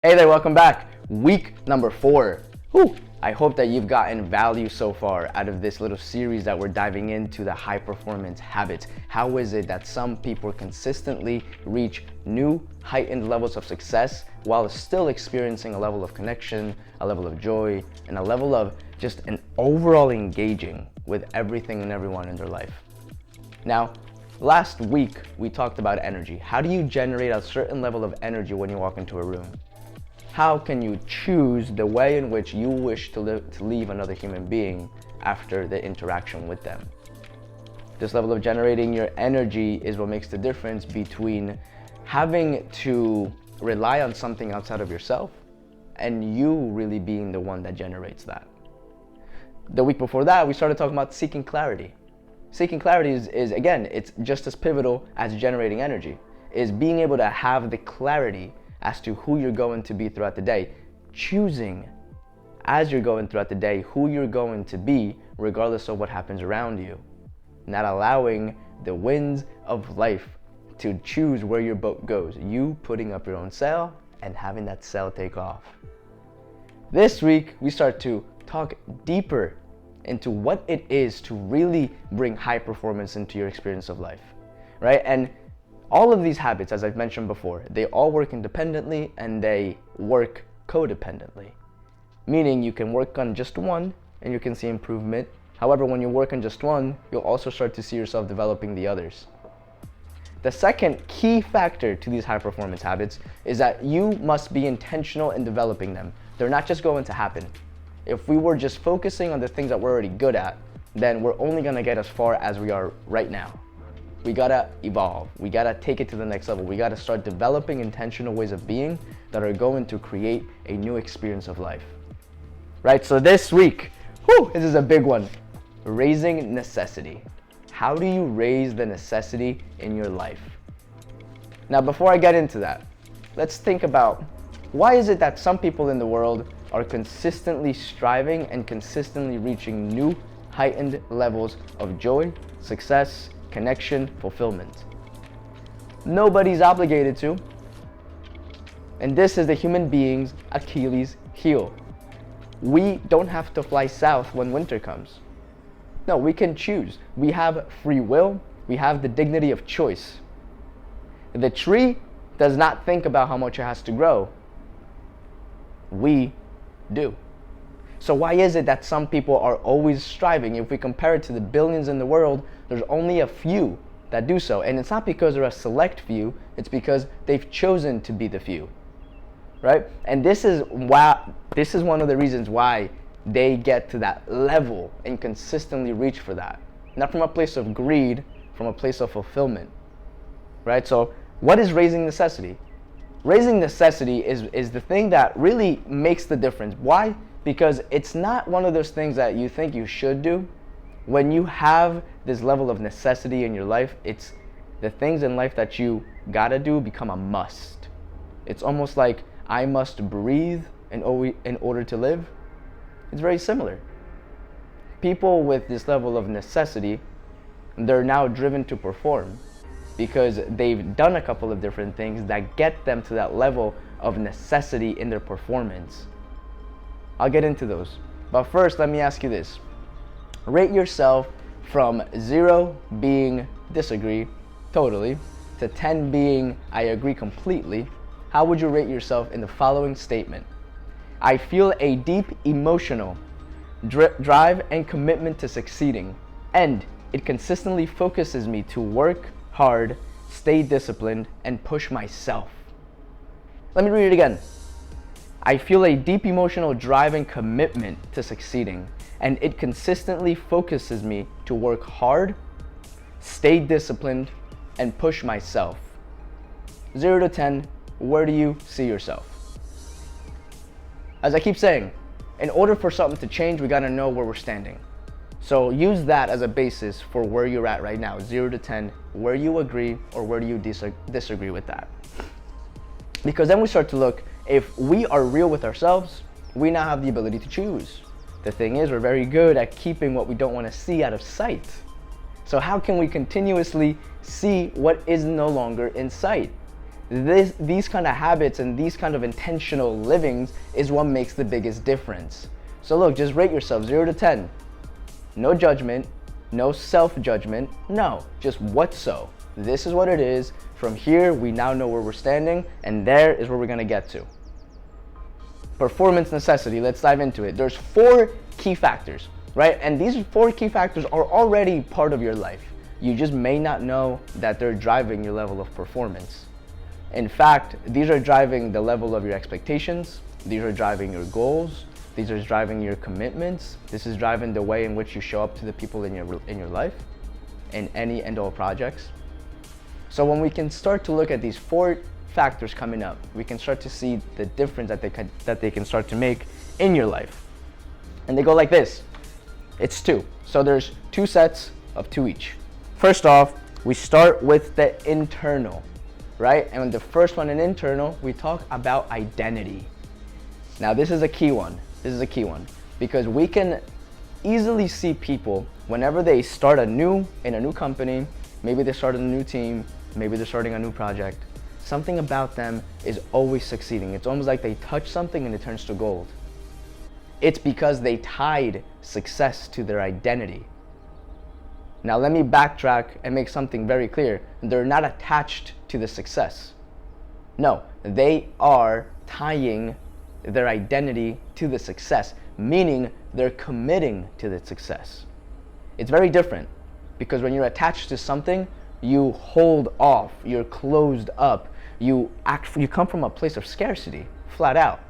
Hey there, welcome back. Week number 4. Whew. I hope that you've gotten value so far out of this little series that we're diving into the high performance habits. How is it that some people consistently reach new heightened levels of success while still experiencing a level of connection, a level of joy, and a level of just an overall engaging with everything and everyone in their life? Now, last week we talked about energy. How do you generate a certain level of energy when you walk into a room? How can you choose the way in which you wish to leave another human being after the interaction with them? This level of generating your energy is what makes the difference between having to rely on something outside of yourself and you really being the one that generates that. The week before that, we started talking about seeking clarity. Seeking clarity is again, it's just as pivotal as generating energy, is being able to have the clarity as to who you're going to be throughout the day, choosing as you're going throughout the day who you're going to be regardless of what happens around you, not allowing the winds of life to choose where your boat goes, you putting up your own sail and having that sail take off. This week we start to talk deeper into what it is to really bring high performance into your experience of life, right? And all of these habits, as I've mentioned before, they all work independently and they work codependently. Meaning you can work on just one and you can see improvement. However, when you work on just one, you'll also start to see yourself developing the others. The second key factor to these high performance habits is that you must be intentional in developing them. They're not just going to happen. If we were just focusing on the things that we're already good at, then we're only gonna get as far as we are right now. We gotta evolve. We gotta take it to the next level. We gotta start developing intentional ways of being that are going to create a new experience of life. Right, so this week, this is a big one. Raising necessity. How do you raise the necessity in your life? Now, before I get into that, let's think about why is it that some people in the world are consistently striving and consistently reaching new heightened levels of joy, success, connection, fulfillment? Nobody's obligated to. And this is the human being's Achilles heel. We don't have to fly south when winter comes. No, we can choose. We have free will. We have the dignity of choice. The tree does not think about how much it has to grow. We do. So why is it that some people are always striving? If we compare it to the billions in the world, there's only a few that do so. And it's not because they're a select few, it's because they've chosen to be the few, right? And this is one of the reasons why they get to that level and consistently reach for that. Not from a place of greed, from a place of fulfillment, right? So what is raising necessity? Raising necessity is the thing that really makes the difference. Why? Because it's not one of those things that you think you should do. When you have this level of necessity in your life, it's the things in life that you gotta do become a must. It's almost like I must breathe in order to live. It's very similar. People with this level of necessity, they're now driven to perform because they've done a couple of different things that get them to that level of necessity in their performance. I'll get into those. But first, let me ask you this. Rate yourself from 0 being disagree totally to 10 being I agree completely. How would you rate yourself in the following statement? I feel a deep emotional drive and commitment to succeeding, and it consistently focuses me to work hard, stay disciplined, and push myself. Let me read it again. I feel a deep emotional drive and commitment to succeeding, and it consistently focuses me to work hard, stay disciplined, and push myself. 0 to 10, where do you see yourself? As I keep saying, in order for something to change, we gotta know where we're standing. So use that as a basis for where you're at right now, 0 to 10, where you agree or where do you disagree with that. Because then we start to look, if we are real with ourselves, we now have the ability to choose. The thing is, we're very good at keeping what we don't want to see out of sight. So how can we continuously see what is no longer in sight? These kind of habits and these kind of intentional livings is what makes the biggest difference. So look, just rate yourself 0 to 10. No judgment, no self-judgment, no, just what's so. This is what it is. From here, we now know where we're standing, and there is where we're gonna get to. Performance necessity, let's dive into it. There's 4 key factors, right? And these 4 key factors are already part of your life. You just may not know that they're driving your level of performance. In fact, these are driving the level of your expectations. These are driving your goals. These are driving your commitments. This is driving the way in which you show up to the people in your life, in any and all projects. So when we can start to look at these 4 factors coming up, we can start to see the difference that they can start to make in your life. And they go like this. It's 2. So there's 2 sets of 2 each. First off, we start with the internal, right? And the first one in internal, we talk about identity. Now this is a key one. This is a key one because we can easily see people whenever they start in a new company, maybe they start a new team, maybe they're starting a new project, something about them is always succeeding. It's almost like they touch something and it turns to gold. It's because they tied success to their identity. Now let me backtrack and make something very clear. They're not attached to the success. No, they are tying their identity to the success, meaning they're committing to the success. It's very different because when you're attached to something, you hold off, you're closed up, you come from a place of scarcity, flat out.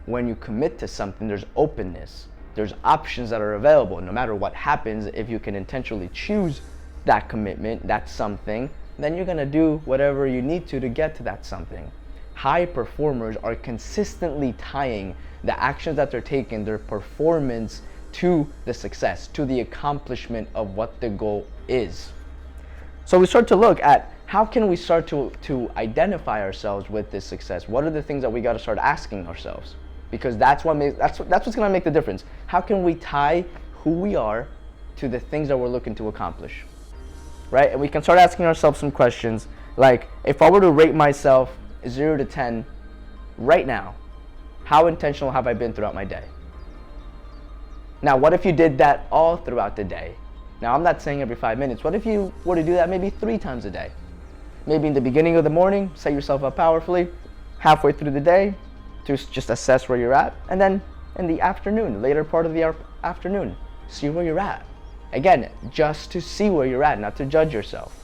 When you commit to something, there's openness. There's options that are available. No matter what happens, if you can intentionally choose that commitment, that something, then you're gonna do whatever you need to get to that something. High performers are consistently tying the actions that they're taking, their performance, to the success, to the accomplishment of what the goal is. So we start to look at how can we start to identify ourselves with this success? What are the things that we got to start asking ourselves? Because that's what's going to make the difference. How can we tie who we are to the things that we're looking to accomplish, right? And we can start asking ourselves some questions like, if I were to rate myself 0 to 10 right now, how intentional have I been throughout my day? Now, what if you did that all throughout the day? Now, I'm not saying every 5 minutes. What if you were to do that maybe 3 times a day? Maybe in the beginning of the morning, set yourself up powerfully, halfway through the day, to just assess where you're at, and then in the afternoon, later part of the afternoon, see where you're at. Again, just to see where you're at, not to judge yourself.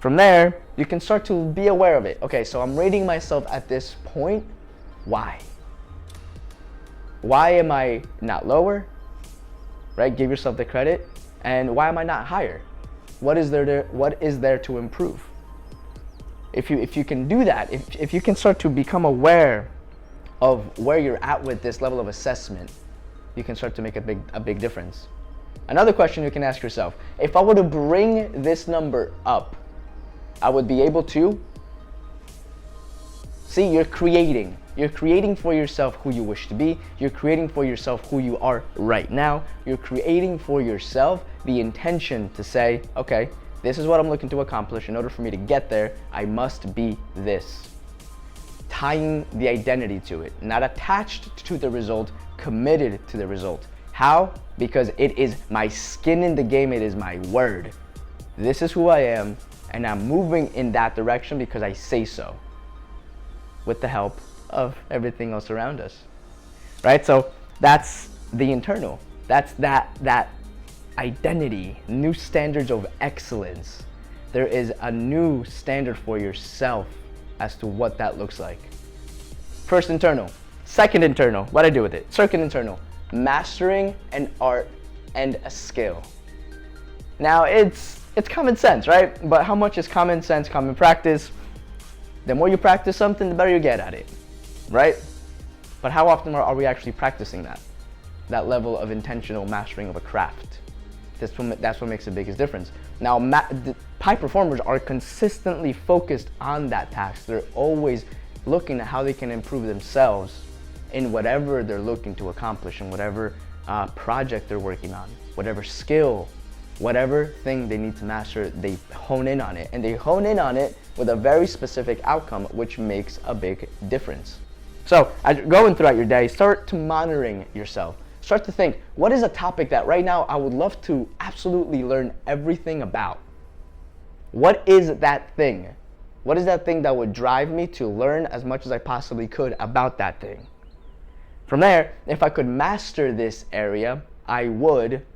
From there, you can start to be aware of it. Okay, so I'm rating myself at this point. Why? Why am I not lower? Right? Give yourself the credit. And why am I not higher? What is there to improve? If you can do that, if you can start to become aware of where you're at with this level of assessment, you can start to make a big difference. Another question you can ask yourself, if I were to bring this number up, I would be able to see, you're creating for yourself who you wish to be. You're creating for yourself who you are right now. You're creating for yourself the intention to say, okay, this is what I'm looking to accomplish. In order for me to get there, I must be this. Tying the identity to it, not attached to the result, committed to the result. How? Because it is my skin in the game, it is my word. This is who I am, and I'm moving in that direction because I say so, with the help of everything else around us, right? So that's the internal. That's that identity, new standards of excellence. There is a new standard for yourself as to what that looks like. First internal. Second internal, what I do with it. Second internal, mastering an art and a skill. Now it's common sense, right? But how much is common sense, common practice? The more you practice something, the better you get at it, right? But how often are we actually practicing that level of intentional mastering of a craft? That's what makes the biggest difference. Now, high performers are consistently focused on that task. They're always looking at how they can improve themselves in whatever they're looking to accomplish, in whatever project they're working on, whatever skill, whatever thing they need to master, they hone in on it. And they hone in on it with a very specific outcome, which makes a big difference. So as you're going throughout your day, start to monitoring yourself. Start to think, what is a topic that right now I would love to absolutely learn everything about? What is that thing? What is that thing that would drive me to learn as much as I possibly could about that thing? From there, if I could master this area, I would,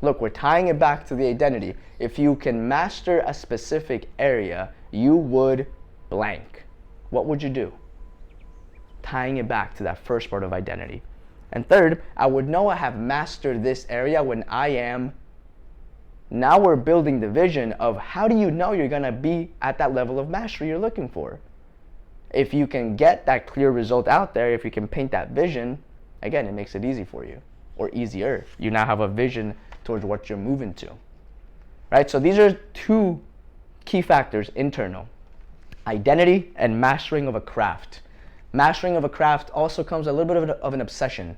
look, we're tying it back to the identity. If you can master a specific area, you would blank. What would you do? Tying it back to that first part of identity. And third, I would know I have mastered this area when I am. Now we're building the vision of how do you know you're going to be at that level of mastery you're looking for. If you can get that clear result out there, if you can paint that vision, again, it makes it easy for you, or easier. You now have a vision towards what you're moving to. Right? So these are two key factors, internal. Identity and mastering of a craft. Mastering of a craft also comes a little bit of an obsession,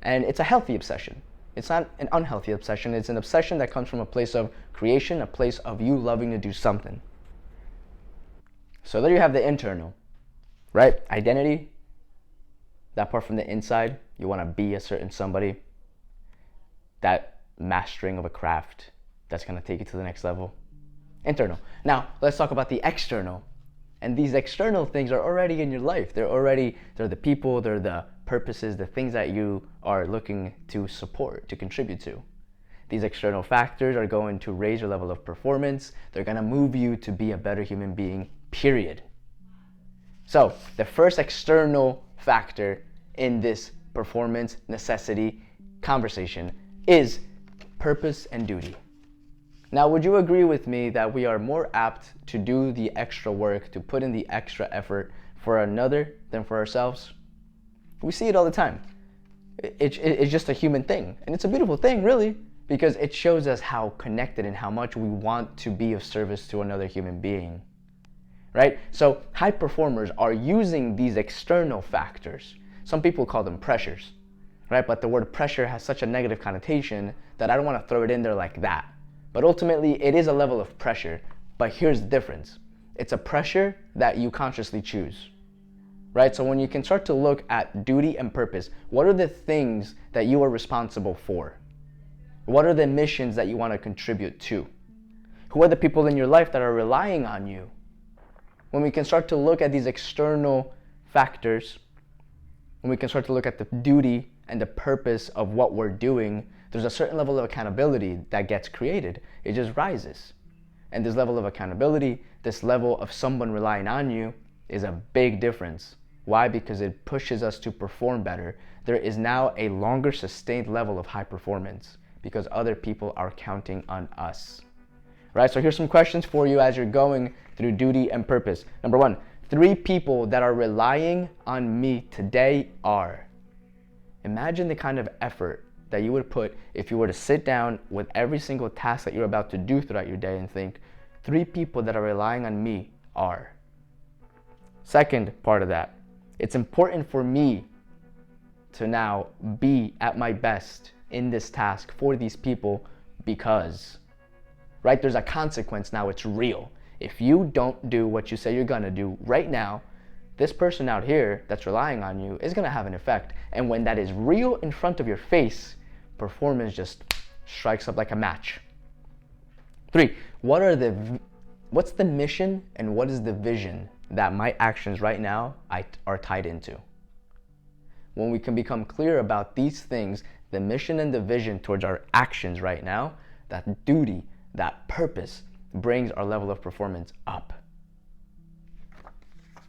and it's a healthy obsession. It's not an unhealthy obsession. It's an obsession that comes from a place of creation, a place of you loving to do something. So there you have the internal, right? Identity, that part from the inside, you want to be a certain somebody. That mastering of a craft, that's going to take you to the next level. Internal. Now, let's talk about the external. And these external things are already in your life. They're the people, they're the purposes, the things that you are looking to support, to contribute to. These external factors are going to raise your level of performance. They're going to move you to be a better human being, period. So, the first external factor in this performance necessity conversation is purpose and duty. Now, would you agree with me that we are more apt to do the extra work, to put in the extra effort for another than for ourselves? We see it all the time. It's just a human thing. And it's a beautiful thing, really, because it shows us how connected and how much we want to be of service to another human being. Right? So high performers are using these external factors. Some people call them pressures, right? But the word pressure has such a negative connotation that I don't want to throw it in there like that. But ultimately, it is a level of pressure. But here's the difference. It's a pressure that you consciously choose, right? So when you can start to look at duty and purpose, what are the things that you are responsible for? What are the missions that you want to contribute to? Who are the people in your life that are relying on you? When we can start to look at these external factors, when we can start to look at the duty and the purpose of what we're doing, there's a certain level of accountability that gets created. It just rises. And this level of accountability, this level of someone relying on you is a big difference. Why? Because it pushes us to perform better. There is now a longer sustained level of high performance because other people are counting on us. Right? So here's some questions for you as you're going through duty and purpose. Number one, 3 people that are relying on me today are. Imagine the kind of effort that you would put if you were to sit down with every single task that you're about to do throughout your day and think, 3 people that are relying on me are. Second part of that, it's important for me to now be at my best in this task for these people because, right, there's a consequence now, it's real. If you don't do what you say you're gonna do right now, this person out here that's relying on you is gonna have an effect. And when that is real in front of your face, performance just strikes up like a match. 3, what's the mission and what is the vision that my actions right now are tied into? When we can become clear about these things, the mission and the vision towards our actions right now, that duty, that purpose brings our level of performance up.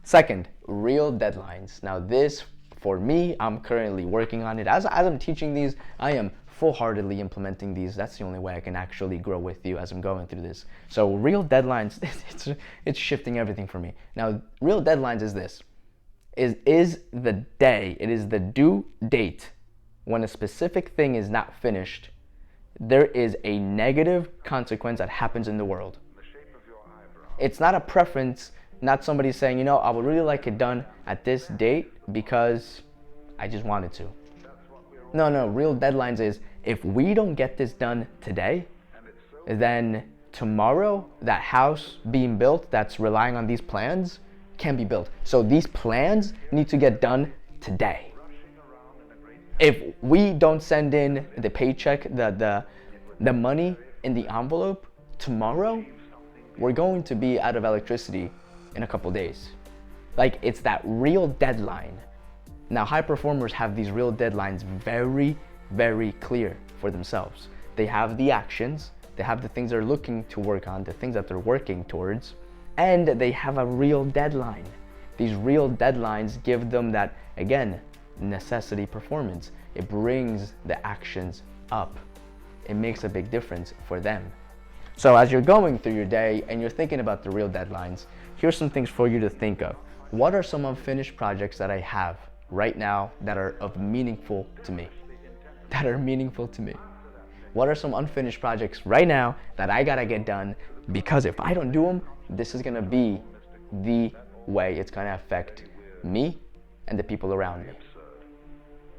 Second, real deadlines. Now this, for me, I'm currently working on it. As I'm teaching these, I am full-heartedly implementing these. That's the only way I can actually grow with you as I'm going through this. So real deadlines, it's shifting everything for me. Now, real deadlines is this. Is the day, it is the due date when a specific thing is not finished, there is a negative consequence that happens in the world. It's not a preference, not somebody saying, you know, I would really like it done at this date because I just wanted to. No, real deadlines is if we don't get this done today, then tomorrow, that house being built that's relying on these plans can be built. So these plans need to get done today. If we don't send in the paycheck, the money in the envelope tomorrow, we're going to be out of electricity in a couple days. Like, it's that real deadline. Now, high performers have these real deadlines very, very clear for themselves. They have the actions, they have the things they're looking to work on, the things that they're working towards, and they have a real deadline. These real deadlines give them that, again, necessity performance. It brings the actions up. It makes a big difference for them. So as you're going through your day and you're thinking about the real deadlines, here's some things for you to think of. What are some unfinished projects that I have right now that are meaningful to me? That are meaningful to me. What are some unfinished projects right now that I gotta get done? Because if I don't do them, this is gonna be the way it's gonna affect me and the people around me.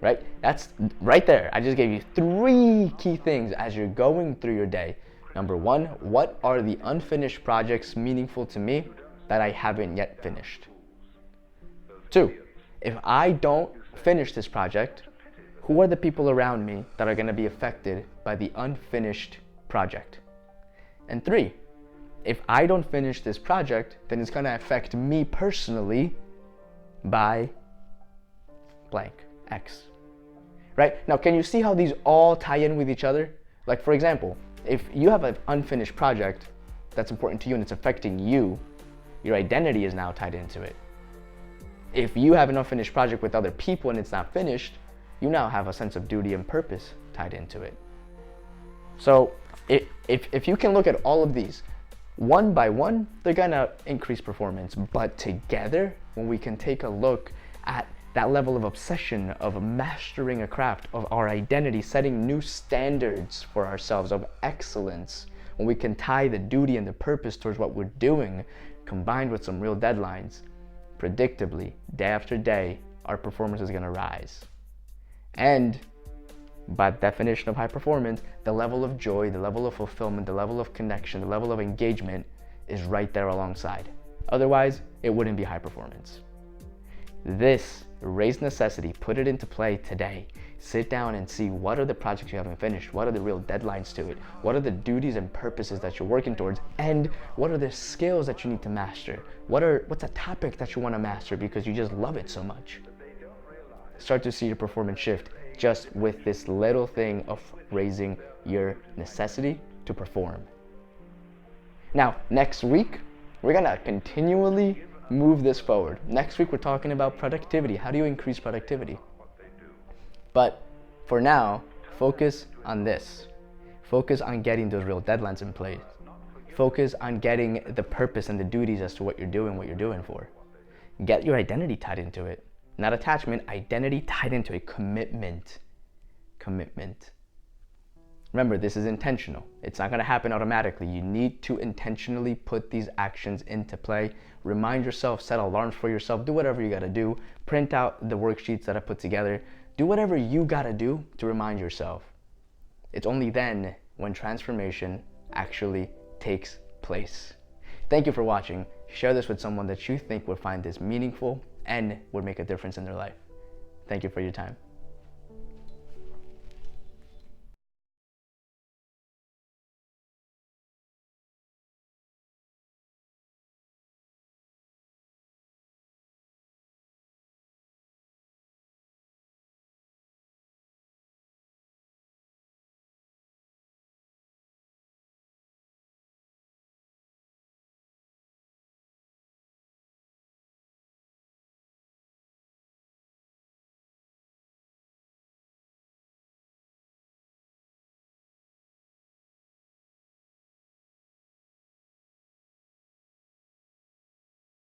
Right? That's right there. I just gave you 3 key things as you're going through your day. Number 1, what are the unfinished projects meaningful to me that I haven't yet finished? 2, if I don't finish this project, who are the people around me that are going to be affected by the unfinished project? And 3, if I don't finish this project, then it's going to affect me personally by blank, X. Right? Now, can you see how these all tie in with each other? Like, for example, if you have an unfinished project that's important to you and it's affecting you, your identity is now tied into it. If you have an unfinished project with other people and it's not finished, you now have a sense of duty and purpose tied into it. So if you can look at all of these, one by one, they're gonna increase performance. But together, when we can take a look at that level of obsession, of mastering a craft, of our identity, setting new standards for ourselves, of excellence, when we can tie the duty and the purpose towards what we're doing, combined with some real deadlines, predictably, day after day, our performance is gonna rise. And by definition of high performance, the level of joy, the level of fulfillment, the level of connection, the level of engagement is right there alongside. Otherwise, it wouldn't be high performance. This raise necessity, put it into play today. Sit down and see what are the projects you haven't finished, what are the real deadlines to it, what are the duties and purposes that you're working towards, and what are the skills that you need to master? What's a topic that you want to master because you just love it so much? Start to see your performance shift just with this little thing of raising your necessity to perform. Now, next week, we're gonna continually move this forward. Next week, we're talking about productivity. How do you increase productivity? But for now, focus on this. Focus on getting those real deadlines in place. Focus on getting the purpose and the duties as to what you're doing for. Get your identity tied into it. Not attachment, identity tied into a commitment. Commitment. Remember, this is intentional. It's not gonna happen automatically. You need to intentionally put these actions into play. Remind yourself, set alarms for yourself, do whatever you gotta do. Print out the worksheets that I put together. Do whatever you gotta do to remind yourself. It's only then when transformation actually takes place. Thank you for watching. Share this with someone that you think would find this meaningful and would make a difference in their life. Thank you for your time.